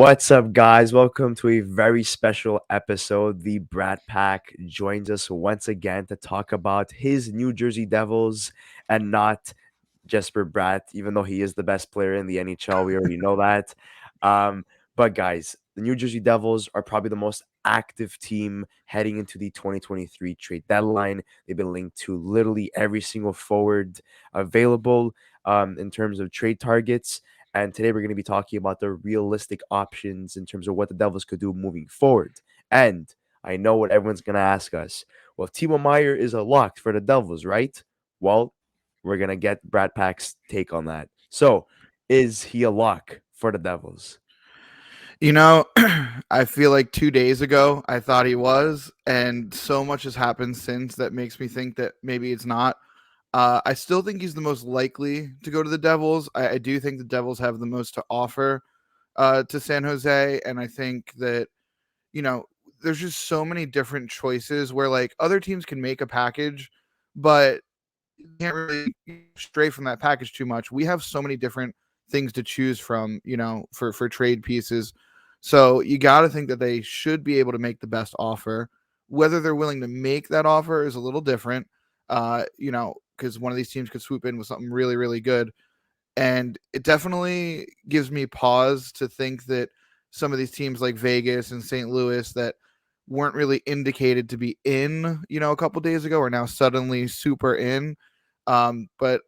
What's up, guys? Welcome to a very special episode. The Bratt Pack joins us once again to talk about his New Jersey Devils and not Jesper Bratt, even though he is the best player in the NHL. We already know that. Um, but, guys, the New Jersey Devils are probably the most active team heading into the 2023 trade deadline. They've been linked to literally every single forward available in terms of trade targets. And today we're going to be talking about the realistic options in terms of what the Devils could do moving forward. And I know what everyone's going to ask us. Well, Timo Meier is a lock for the Devils, right? Well, we're going to get Brad Pack's take on that. So, is he a lock for the Devils? You know, I feel like 2 days ago I thought he was, and so much has happened since that makes me think that maybe it's not. I still think he's the most likely to go to the Devils. I do think the Devils have the most to offer to San Jose, and I think that you know there's just so many different choices where like other teams can make a package, but you can't really stray from that package too much. We have so many different things to choose from, for trade pieces. So you got to think that they should be able to make the best offer. Whether they're willing to make that offer is a little different, because one of these teams could swoop in with something really, really good. And it definitely gives me pause to think that some of these teams like Vegas and St. Louis that weren't really indicated to be in, a couple days ago are now suddenly super in. But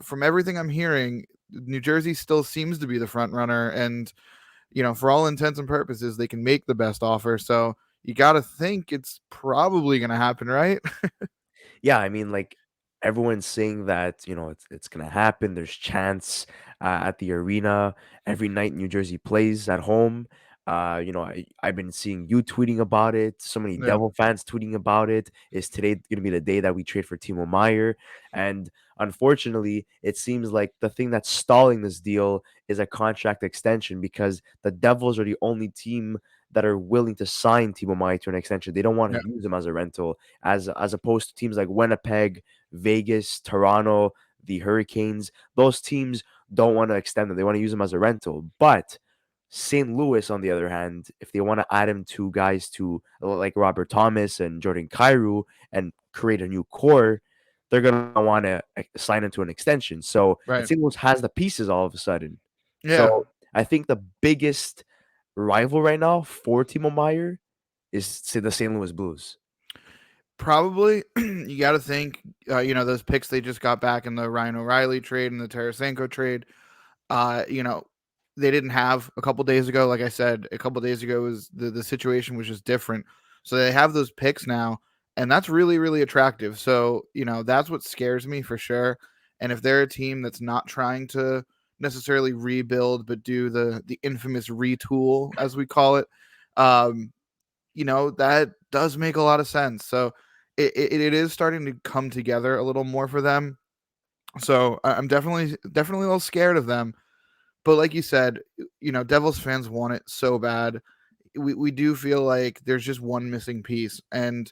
from everything I'm hearing, New Jersey still seems to be the front runner, and for all intents and purposes, they can make the best offer. So you got to think it's probably going to happen, right? Yeah, I mean, like everyone's saying that it's gonna happen. There's chance at the arena every night. New Jersey plays at home. I've been seeing you tweeting about it. So many Yeah. Devil fans tweeting about it. Is today gonna be the day that we trade for Timo Meier? And unfortunately, it seems like the thing that's stalling this deal is a contract extension because the Devils are the only team that are willing to sign Timo Meier to an extension. They don't want Yeah. to use him as a rental as opposed to teams like Winnipeg, Vegas, Toronto, the Hurricanes. Those teams don't want to extend them. They want to use them as a rental. But St. Louis, on the other hand, if they want to add him to guys to like Robert Thomas and Jordan Kyrou and create a new core, they're gonna want to sign him to an extension. So and Right. St. Louis has the pieces all of a sudden. Yeah. So I think the biggest rival right now for Timo Meyer is the St. Louis Blues. Probably. You got to think, those picks they just got back in the Ryan O'Reilly trade and the Tarasenko trade. uh, you know, they didn't have a couple days ago. Like I said, a couple days ago was the situation was just different. So they have those picks now, and that's really, really attractive. So, that's what scares me for sure. And if they're a team that's not trying to necessarily rebuild, but do the infamous retool, as we call it, um, that does make a lot of sense. So it is starting to come together a little more for them. So I'm definitely a little scared of them, but like you said, Devils fans want it so bad. We do feel like there's just one missing piece, and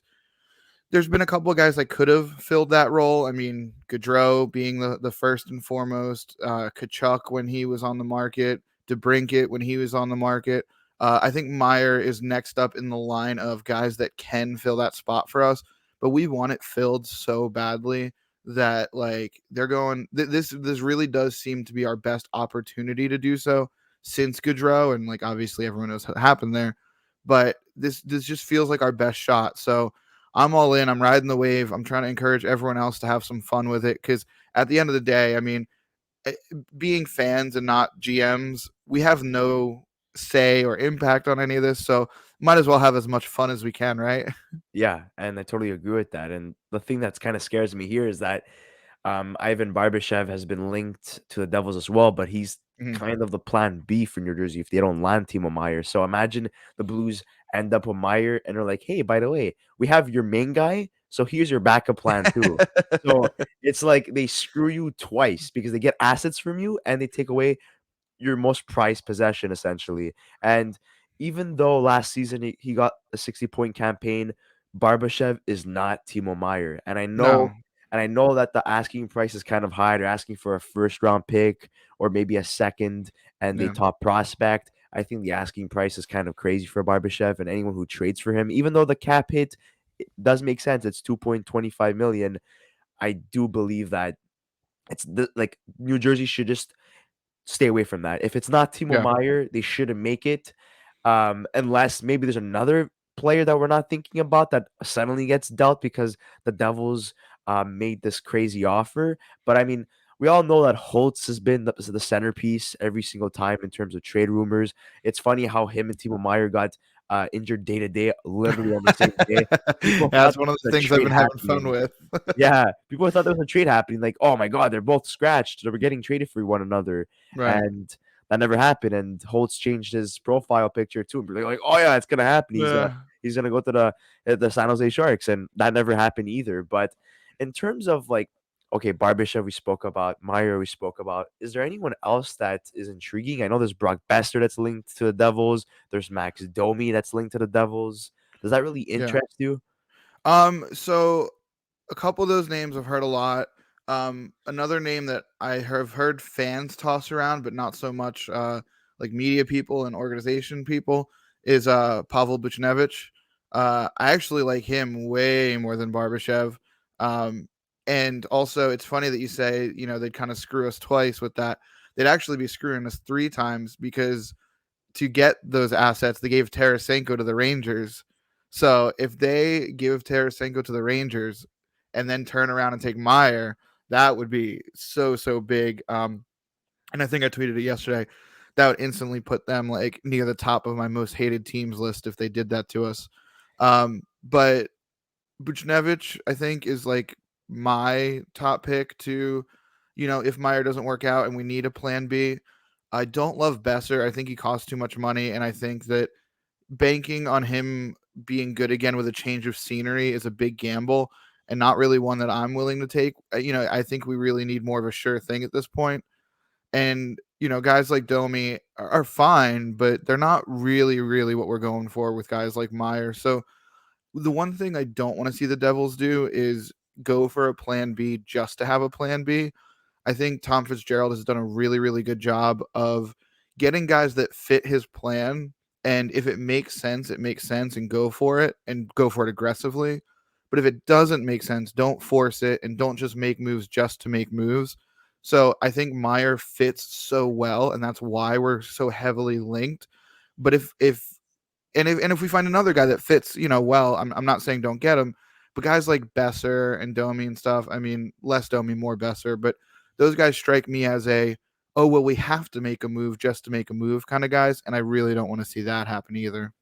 there's been a couple of guys that could have filled that role. I mean, Gaudreau being the first and foremost, Kachuk when he was on the market, DeBrincat when he was on the market. I think Meyer is next up in the line of guys that can fill that spot for us, but we want it filled so badly that like they're going. This really does seem to be our best opportunity to do so since Gaudreau, and like obviously everyone knows what happened there, but this just feels like our best shot. So I'm all in. I'm riding the wave. I'm trying to encourage everyone else to have some fun with it because at the end of the day, I mean, eh, being fans and not GMs, we have no say or impact on any of this. So might as well have as much fun as we can, right? Yeah, and I totally agree with that. And the thing that's kind of scares me here is that Ivan Barbashev has been linked to the Devils as well, but he's Mhm. kind of the plan B for New Jersey if they don't land Timo Meyer. So imagine the Blues end up with Meyer and they're like, hey, by the way, we have your main guy, so here's your backup plan too. So it's like they screw you twice because they get assets from you and they take away your most prized possession essentially. And even though last season he got a 60-point campaign, Barbashev is not Timo Meyer. No. And I know that the asking price is kind of high. They're asking for a first round pick or maybe a second and a Yeah. top prospect. I think the asking price is kind of crazy for Barbashev and anyone who trades for him. Even though the cap hit does make sense, it's 2.25 million. I do believe that like New Jersey should just stay away from that. If it's not Timo Yeah. Meier, they shouldn't make it. Unless maybe there's another player that we're not thinking about that suddenly gets dealt because the Devils made this crazy offer. But I mean, we all know that Holtz has been the centerpiece every single time in terms of trade rumors. It's funny how him and Timo Meier got injured day to day, literally on the same day. People thought That's there one of was the a things I've trade been having fun happening. with. Yeah, people thought there was a trade happening. Like, oh my god, they're both scratched. They were getting traded for one another, Right. and that never happened. And Holtz changed his profile picture too, and be like, oh yeah, it's gonna happen. Yeah. He's gonna go to the San Jose Sharks, and that never happened either. But in terms of like, okay, Barbashev we spoke about, Meyer we spoke about. Is there anyone else that is intriguing? I know there's Brock Besser that's linked to the Devils. There's Max Domi that's linked to the Devils. Does that really Yeah. interest you? So a couple of those names I've heard a lot. Another name that I have heard fans toss around, but not so much like media people and organization people, is Pavel Buchnevich. I actually like him way more than Barbashev. Um, and also, it's funny that you say, they'd kind of screw us twice with that. They'd actually be screwing us three times because to get those assets, they gave Tarasenko to the Rangers. So if they give Tarasenko to the Rangers and then turn around and take Meyer, that would be so big. And I think I tweeted it yesterday. That would instantly put them like near the top of my most hated teams list if they did that to us. But Buchnevich, I think, is like my top pick to, if Meyer doesn't work out and we need a plan B. I don't love Besser. I think he costs too much money, and I think that banking on him being good again with a change of scenery is a big gamble and not really one that I'm willing to take. I think we really need more of a sure thing at this point. And guys like Domi are fine, but they're not really what we're going for with guys like Meyer. So the one thing I don't want to see the Devils do is go for a plan B just to have a plan B. I think Tom Fitzgerald has done a really good job of getting guys that fit his plan. And if it makes sense and go for it aggressively. But if it doesn't make sense, don't force it and don't just make moves just to make moves. So I think Meyer fits so well, and that's why we're so heavily linked. But if we find another guy that fits, well, I'm not saying don't get him, but guys like Besser and Domi and stuff. I mean, less Domi, more Besser, but those guys strike me as oh well, we have to make a move just to make a move kind of guys, and I really don't want to see that happen either.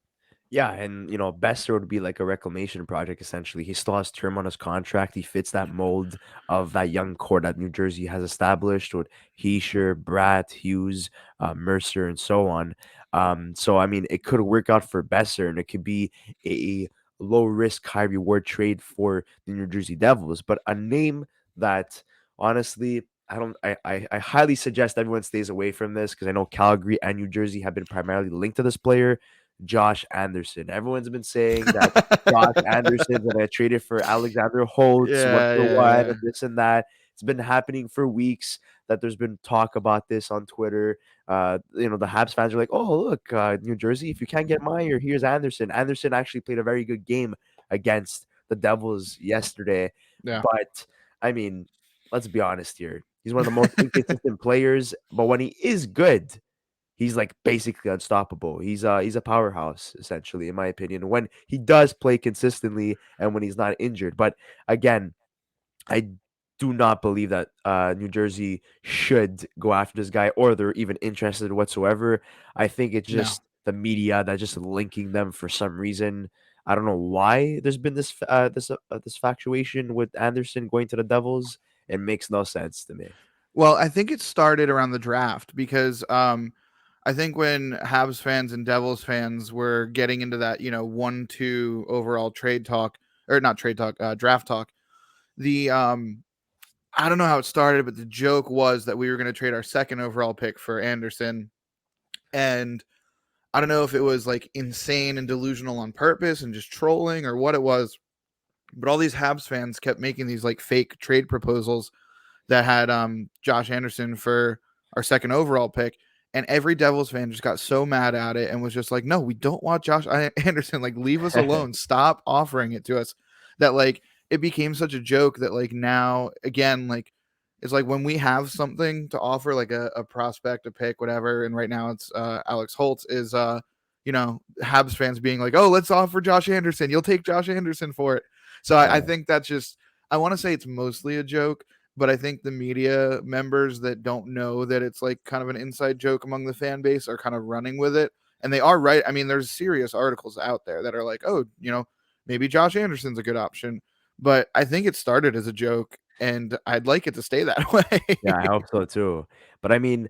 Yeah, and Besser would be like a reclamation project essentially. He still has term on his contract. He fits that mold of that young core that New Jersey has established with Heischer, Bratt, Hughes, Mercer, and so on. So I mean, it could work out for Besser, and it could be a low risk, high reward trade for the New Jersey Devils. But a name that honestly, I don't. I highly suggest everyone stays away from this because I know Calgary and New Jersey have been primarily linked to this player. Josh Anderson. Everyone's been saying that Josh Anderson's gonna get traded for Alexander Holtz, one Yeah, for yeah, one, yeah, and this and that. It's been happening for weeks that there's been talk about this on Twitter. The Habs fans are like, "Oh, look, New Jersey, if you can't get Meyer, here's Anderson." Anderson actually played a very good game against the Devils yesterday, yeah. but I mean, let's be honest here. He's one of the most inconsistent players, but when he is good, he's like basically unstoppable. He's a powerhouse essentially, in my opinion, when he does play consistently and when he's not injured. But again, I do not believe that New Jersey should go after this guy or they're even interested whatsoever. I think it's No. just the media that's just linking them for some reason. I don't know why there's been this factuation with Anderson going to the Devils. It makes no sense to me. Well, I think it started around the draft because I think when Habs fans and Devils fans were getting into that, 1-2 overall trade talk, or not trade talk, draft talk, the I don't know how it started, but the joke was that we were going to trade our second overall pick for Anderson. And I don't know if it was like insane and delusional on purpose and just trolling or what it was, but all these Habs fans kept making these like fake trade proposals that had Josh Anderson for our second overall pick. And every Devils fan just got so mad at it and was just like, no, we don't want Josh Anderson. Like, leave us alone. Stop offering it to us. That, like, it became such a joke that, like, now, again, like, it's like when we have something to offer, like a prospect, a pick, whatever. And right now it's Alex Holtz is, Habs fans being like, oh, let's offer Josh Anderson. You'll take Josh Anderson for it. So I Yeah. think that's just, I want to say it's mostly a joke, but I think the media members that don't know that it's like kind of an inside joke among the fan base are kind of running with it. And they are right. I mean, there's serious articles out there that are like, oh, maybe Josh Anderson's a good option. But I think it started as a joke, and I'd like it to stay that Yeah, I way. hope so too. But I mean,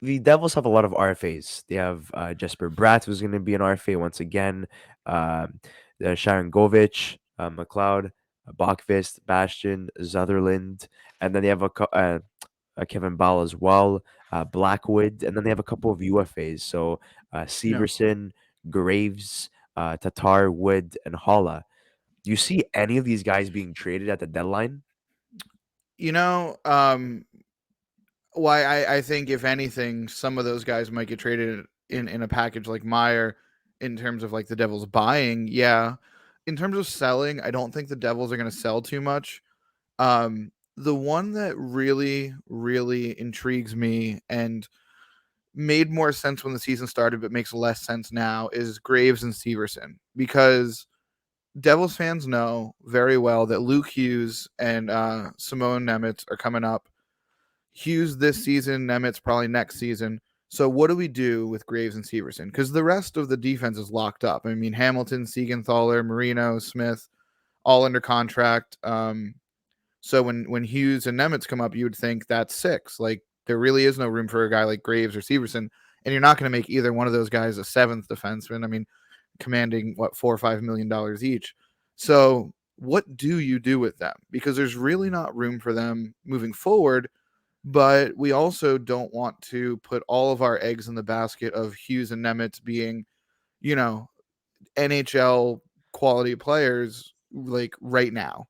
the Devils have a lot of RFAs. They have Jesper Bratt, who's going to be an RFA once again. Um, Sharon Govich, McLeod, Bachvist, Bastion, Sutherland, and then they have Kevin Ball as well, Blackwood, and then they have a couple of UFAs. So Yeah. Severson, Graves, Tatar, Wood, and Holla. Do you see any of these guys being traded at the deadline? You know, um, why I think if anything, some of those guys might get traded in a package like Meyer in terms of like the Devils buying. Yeah. In terms of selling, I don't think the Devils are going to sell too much. The one that really, really intrigues me and made more sense when the season started, but makes less sense now is Graves and Severson, because Devils fans know very well that Luke Hughes and Simone Nemitz are coming up. Hughes this season, Nemitz probably next season. So what do we do with Graves and Severson? Because the rest of the defense is locked up. I mean, Hamilton, Siegenthaler, Marino, Smith, all under contract. So when Hughes and Nemitz come up, you would think that's six. Like, there really is no room for a guy like Graves or Severson, and you're not going to make either one of those guys a seventh defenseman. I mean, commanding what $4 or $5 million each. So what do you do with them? Because there's really not room for them moving forward. But we also don't want to put all of our eggs in the basket of Hughes and Nemitz being, you know, NHL quality players like right now.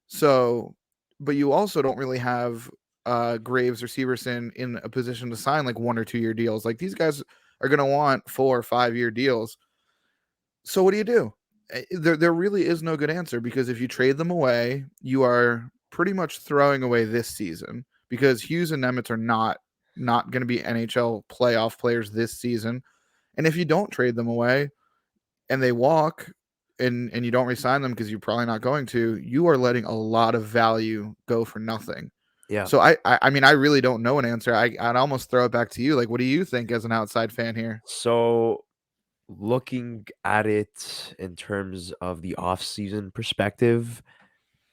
So, but you also don't really have Graves or Severson in a position to sign like 1 or 2 year deals. Like, these guys are going to want 4 or 5 year deals. So what do you do? There really is no good answer, because if you trade them away, you are pretty much throwing away this season, because Hughes and Nemitz are not going to be NHL playoff players this season. And if you don't trade them away and they walk, and you don't resign them because you're probably not going to, you are letting a lot of value go for nothing. Yeah. So I mean, I really don't know an answer. I'd almost throw it back to you. Like, what do you think as an outside fan here? So looking at it in terms of the off-season perspective,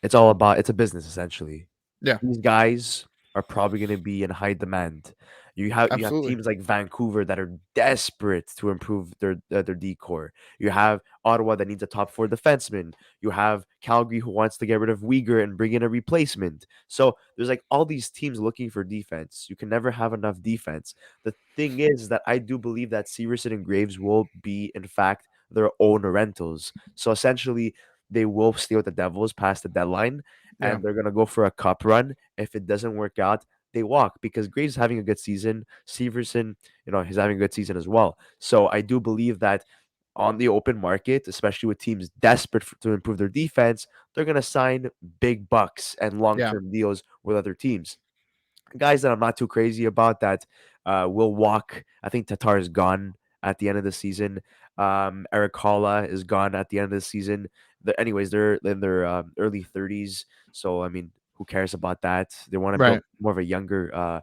it's a business essentially. Yeah, These guys are probably going to be in high demand. You have absolutely. teams like Vancouver that are desperate to improve their decor. You have Ottawa that needs a top four defenseman. You have Calgary who wants to get rid of Uyghur and bring in a replacement. So there's like all these teams looking for defense. You can never have enough defense. The thing is that I do believe that Severson and Graves will be in fact their own rentals. So essentially they will stay with the Devils past the deadline Yeah, and they're gonna go for a cup run. If it doesn't work out, they walk because Graves is having a good season. Severson, he's having a good season as well. So I do believe that on the open market, especially with teams desperate to improve their defense, they're gonna sign big bucks and long yeah, term deals with other teams. Guys that I'm not too crazy about that will walk. I think Tatar is gone at the end of the season. Eric Holla is gone at the end of the season. Anyways, they're in their early 30s. So, I mean, who cares about that? They want to build right. more of a younger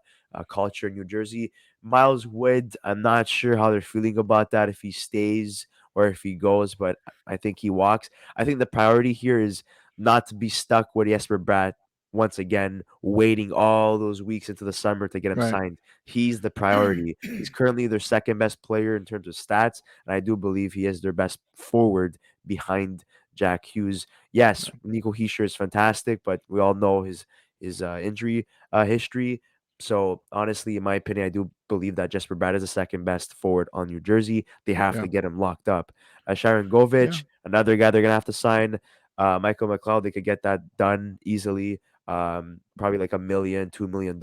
culture in New Jersey. Miles Wood, I'm not sure how they're feeling about that, if he stays or if he goes, but I think he walks. I think the priority here is not to be stuck with Jesper Bratt once again, waiting all those weeks into the summer to get him Right. signed. He's the priority. He's currently their second best player in terms of stats, and I do believe he is their best forward behind Jack Hughes. Yes, Nico Heischer is fantastic, but we all know his injury history. So honestly, in my opinion, I do believe that Jesper Bratt is the second best forward on New Jersey. They have to Yeah. get him locked up. Sharon Yeah. Govich, another guy they're gonna have to sign. Michael McLeod, they could get that done easily. probably like $1 million, $2 million.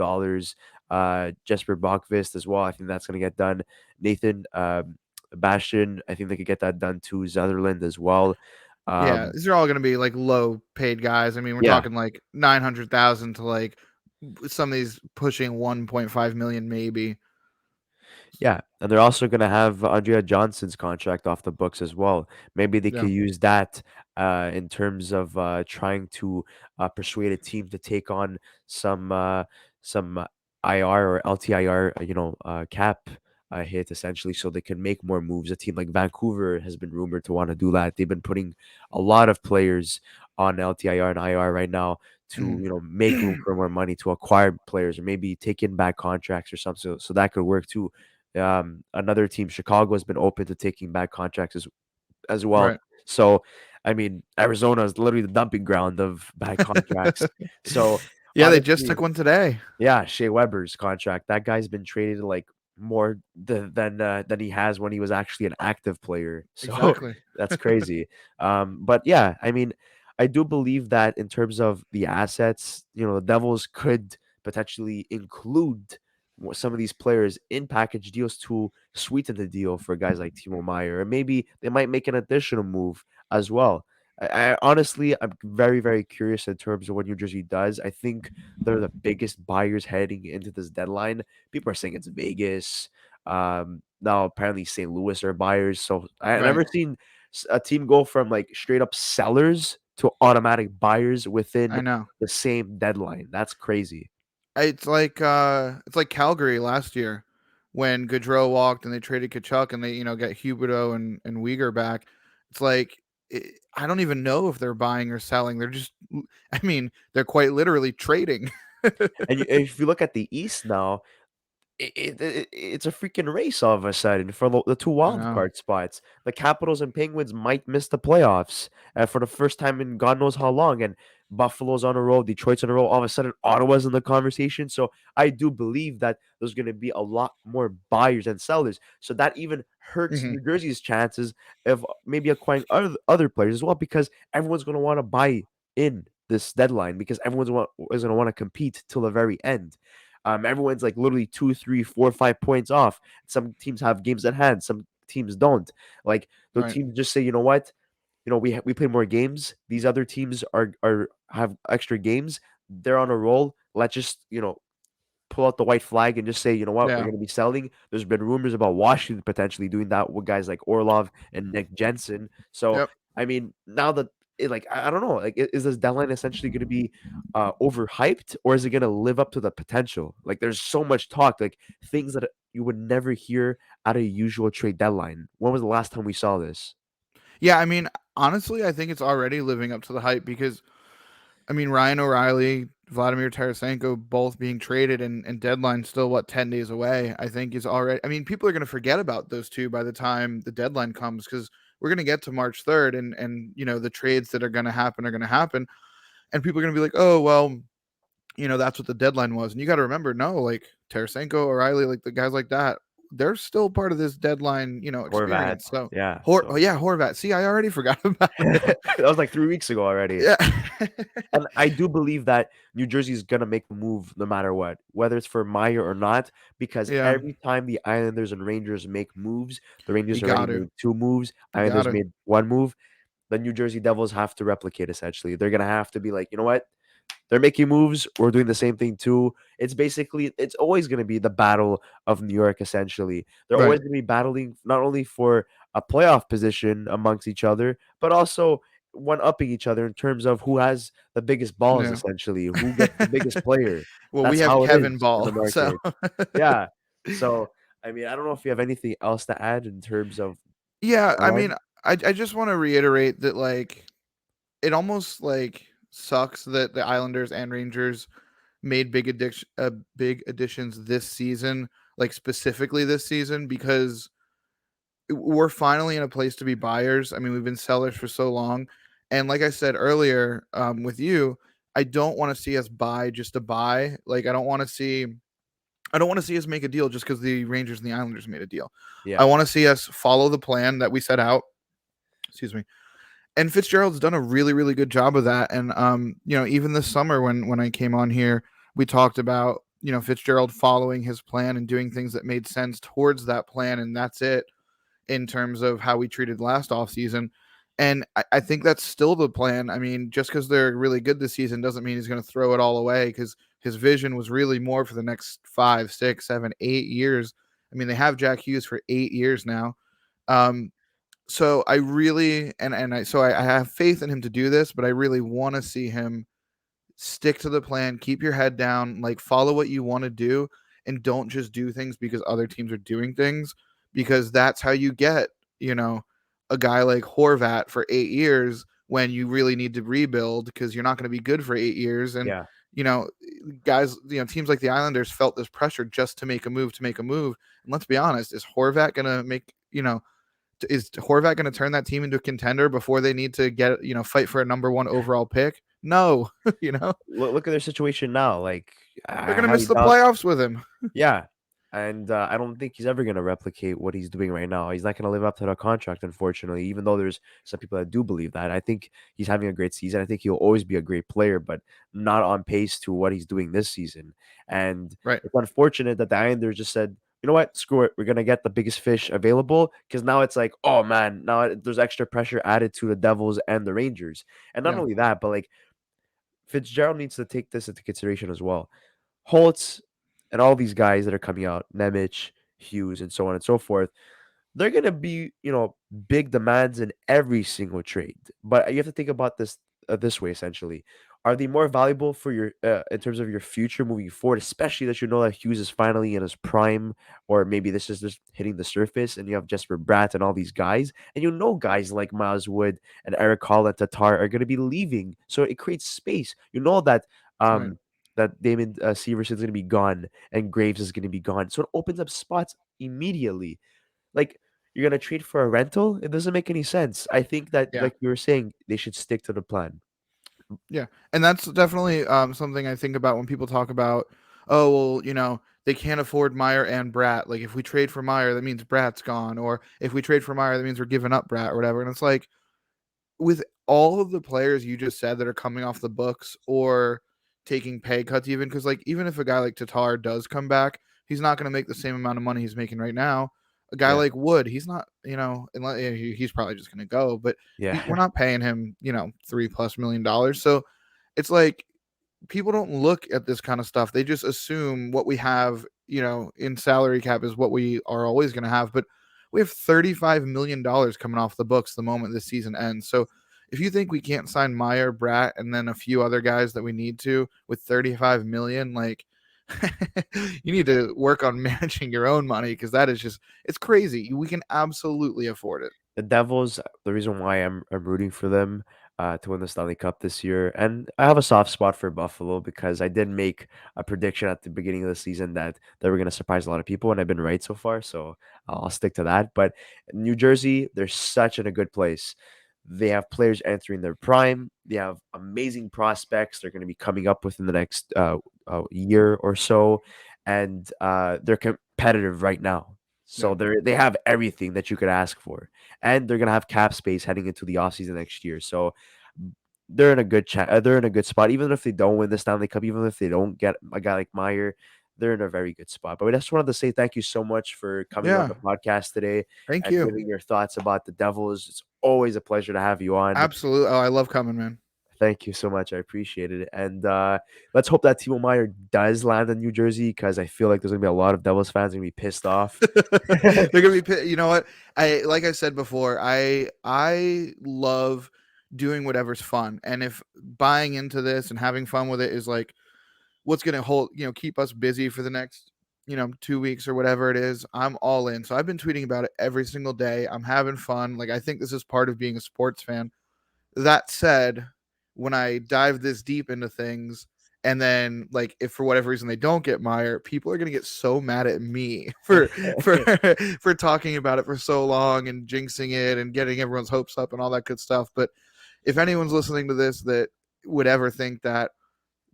Jesper Bachvist as well. I think that's gonna get done. Nathan Bastion, I think they could get that done too. Sutherland as well. Yeah, Um, these are all going to be like low paid guys. I mean, we're yeah, talking like 900,000 to like some of these pushing 1.5 million maybe. yeah, and they're also gonna have Andrea Johnson's contract off the books as well. Maybe they Yeah. could use that in terms of trying to persuade a team to take on some IR or LTIR, cap hit essentially, so they can make more moves. A team like Vancouver has been rumored to want to do that. They've been putting a lot of players on LTIR and IR right now to make room Mhm. for more money to acquire players or maybe take in back contracts or something. So that could work too. Another team, Chicago, has been open to taking back contracts as well. Right. So, I mean, Arizona is literally the dumping ground of bad contracts. So, Yeah, they just honestly, took one today. yeah, Shea Weber's contract. That guy's been traded like more than he has when he was actually an active player. So Exactly. that's crazy. But yeah, I mean, I do believe that in terms of the assets, the Devils could potentially include some of these players in package deals to sweeten the deal for guys like Timo Meier, or maybe they might make an additional move as well. I honestly, I'm very, very curious in terms of what New Jersey does. I think they're the biggest buyers heading into this deadline. People are saying it's Vegas. Now apparently St. Louis are buyers. So I Right. never seen a team go from like straight up sellers to automatic buyers within I know. the same deadline. That's crazy. It's like Calgary last year when Gaudreau walked and they traded Kachuk and they get Huberto and Uyghur back. It's like I don't even know if they're buying or selling. They're just I mean they're quite literally trading. And if you look at the East now, it's a freaking race all of a sudden for the two I wild know. card spots. The Capitals and Penguins might miss the playoffs for the first time in God knows how long. And Buffalo's on a roll, Detroit's on a roll. All of a sudden, Ottawa's in the conversation. So I do believe that there's going to be a lot more buyers than sellers. So that even hurts Hmm. New Jersey's chances of maybe acquiring other players as well, because everyone's going to want to buy in this deadline because is going to want to compete till the very end. Everyone's like literally 2, 3, 4, 5 points off. Some teams have games at hand. Some teams don't. Like the Right. teams just say, you know what? We play more games. These other teams are have extra games. They're on a roll. Let's just pull out the white flag and just say, you know what, we're Yeah. going to be selling. There's been rumors about Washington potentially doing that with guys like Orlov and Nick Jensen. So, Yep. I mean, now that I don't know, like, is this deadline essentially going to be overhyped, or is it going to live up to the potential? Like, there's so much talk, like things that you would never hear at a usual trade deadline. When was the last time we saw this? Yeah. I mean, honestly, I think it's already living up to the hype because I mean Ryan O'Reilly, Vladimir Tarasenko, both being traded and deadline still 10 days away. I think is already. I mean, people are going to forget about those two by the time the deadline comes because we're going to get to March 3rd and the trades that are going to happen, and people are going to be like, oh well, that's what the deadline was. And you got to remember, no, like Tarasenko, O'Reilly, like the guys like that, they're still part of this deadline, Horvat. experience. So, Yeah. Oh So yeah, Horvat. See, I already forgot about that it. was like 3 weeks ago already. Yeah. And I do believe that New Jersey is gonna make the move no matter what, whether it's for Meyer or not, because Yeah, every time the Islanders and Rangers make moves, the you Rangers already got to. made 2 moves, You got Islanders to. made 1 move. The New Jersey Devils have to replicate essentially. They're gonna have to be like, you know what? They're making moves. We're doing the same thing too. It's always going to be the battle of New York, essentially. They're Right. always going to be battling not only for a playoff position amongst each other, but also one upping each other in terms of who has the biggest balls, Yeah. essentially, who gets the biggest player. Well, we That's have how it Kevin is in the Ball, so market. Yeah. So, I mean, I don't know if you have anything else to add in terms of yeah. I mean, deadline. I just want to reiterate that like it almost like sucks that the Islanders and Rangers made big additions this season, like specifically this season, because we're finally in a place to be buyers. I mean, we've been sellers for so long, and like I said earlier, with you, I don't want to see us buy just to buy. Like, I don't want to see us make a deal just because the Rangers and the Islanders made a deal. I Yeah. want to see us follow the plan that we set out. Excuse me, And Fitzgerald's done a really, really good job of that. And even this summer when I came on here, we talked about Fitzgerald following his plan and doing things that made sense towards that plan, and that's it in terms of how we treated last offseason. And I think that's still the plan. I mean, just because they're really good this season doesn't mean he's going to throw it all away, because his vision was really more for the next 5, 6, 7, 8 years. I mean, they have Jack Hughes for 8 years now. Um, so I really I have faith in him to do this, but I really want to see him stick to the plan, keep your head down, like follow what you want to do, and don't just do things because other teams are doing things, because that's how you get, you know, a guy like Horvat for 8 years when you really need to rebuild, because you're not going to be good for 8 years. And, Yeah. you know, guys, teams like the Islanders felt this pressure just to make a move, to make a move. And let's be honest, is Horvat going to is Horvat going to turn that team into a contender before they need to get, fight for a number one overall pick? No, you know, Look at their situation now. Like, they're I going to miss highly the doubt. playoffs with him. Yeah. And I don't think he's ever going to replicate what he's doing right now. He's not going to live up to the contract, unfortunately, even though there's some people that do believe that. I think he's having a great season. I think he'll always be a great player, but not on pace to what he's doing this season. And Right. it's unfortunate that the Islanders just said, you know what, screw it. We're going to get the biggest fish available, because now it's like, oh man, now there's extra pressure added to the Devils and the Rangers. And not Yeah. only that, but like Fitzgerald needs to take this into consideration as well. Holtz and all these guys that are coming out, Nemec, Hughes, and so on and so forth, they're gonna be, big demands in every single trade. But you have to think about this way essentially. Are they more valuable for your in terms of your future moving forward, especially that you know that Hughes is finally in his prime, or maybe this is just hitting the surface, and you have Jesper Bratt and all these guys, and guys like Miles Wood and Eric Hall and Tatar are going to be leaving, so it creates space. You know that Right. Damon Severson is going to be gone and Graves is going to be gone, so it opens up spots immediately. Like, you're gonna trade for a rental? It doesn't make any sense. I think that, Yeah. like you were saying, they should stick to the plan. Yeah. And that's definitely something I think about when people talk about, oh, well, they can't afford Meyer and Bratt. Like, if we trade for Meyer, that means Bratt's gone. Or if we trade for Meyer, that means we're giving up Bratt or whatever. And it's like, with all of the players you just said that are coming off the books or taking pay cuts, even because, like, even if a guy like Tatar does come back, he's not going to make the same amount of money he's making right now. A guy Yeah. like Wood, he's not, unless he's probably just going to go, but we're Yeah. not paying him, $3+ million. So it's like, people don't look at this kind of stuff. They just assume what we have, in salary cap is what we are always going to have. But we have $35 million coming off the books the moment this season ends. So if you think we can't sign Meyer, Bratt, and then a few other guys that we need to with 35 million, like, you need to work on managing your own money, because that is just, it's crazy. We can absolutely afford it. The Devils, the reason why I'm rooting for them to win the Stanley Cup this year, and I have a soft spot for Buffalo because I did make a prediction at the beginning of the season that they were going to surprise a lot of people, and I've been right so far, so I'll stick to that. But New Jersey, they're such in a good place. They have players entering their prime. They have amazing prospects. They're going to be coming up within the next year or so, and they're competitive right now. So Yeah. they have everything that you could ask for, and they're gonna have cap space heading into the offseason next year. So they're in a they're in a good spot. Even if they don't win the Stanley Cup, even if they don't get a guy like Meyer, they're in a very good spot. But I just wanted to say thank you so much for coming on Yeah. the podcast today Thank and you. giving your thoughts about the Devils. It's always a pleasure to have you on. Absolutely. Oh, I love coming, man. Thank you so much. I appreciate it. And let's hope that Timo Meier does land in New Jersey, because I feel like there's gonna be a lot of Devils fans gonna be pissed off. They're gonna be, you know what? Like I said before, I love doing whatever's fun, and if buying into this and having fun with it is like what's gonna keep us busy for the next 2 weeks or whatever it is, I'm all in. So I've been tweeting about it every single day. I'm having fun. Like, I think this is part of being a sports fan. That said, when I dive this deep into things, and then, like, if for whatever reason they don't get Meyer, people are gonna get so mad at me for for talking about it for so long and jinxing it and getting everyone's hopes up and all that good stuff. But if anyone's listening to this that would ever think that,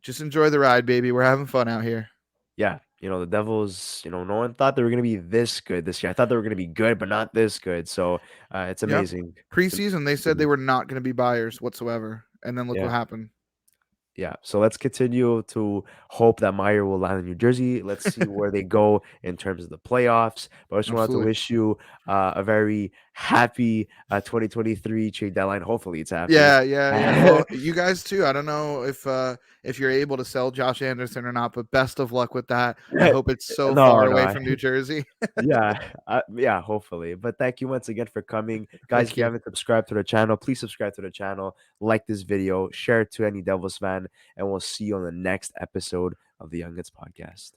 just enjoy the ride, baby. We're having fun out here. Yeah. The Devils, no one thought they were going to be this good this year. I thought they were going to be good, but not this good. So it's Yep. amazing. Preseason, they said they were not going to be buyers whatsoever, and then look what Yeah. happened. Yeah. So let's continue to hope that Meyer will land in New Jersey. Let's see where they go in terms of the playoffs. But I just wanted to Absolutely. wish you a very happy 2023 trade deadline. Hopefully it's happy. Yeah, yeah, yeah. Well, you guys too. I don't know if you're able to sell Josh Anderson or not, but best of luck with that. I hope it's so No, far no. away from New Jersey. Yeah, yeah, hopefully. But thank you once again for coming. Guys, Thank if you you. haven't subscribed to the channel, please subscribe to the channel, like this video, share it to any Devils fan, and we'll see you on the next episode of the Young Yngs Podcast.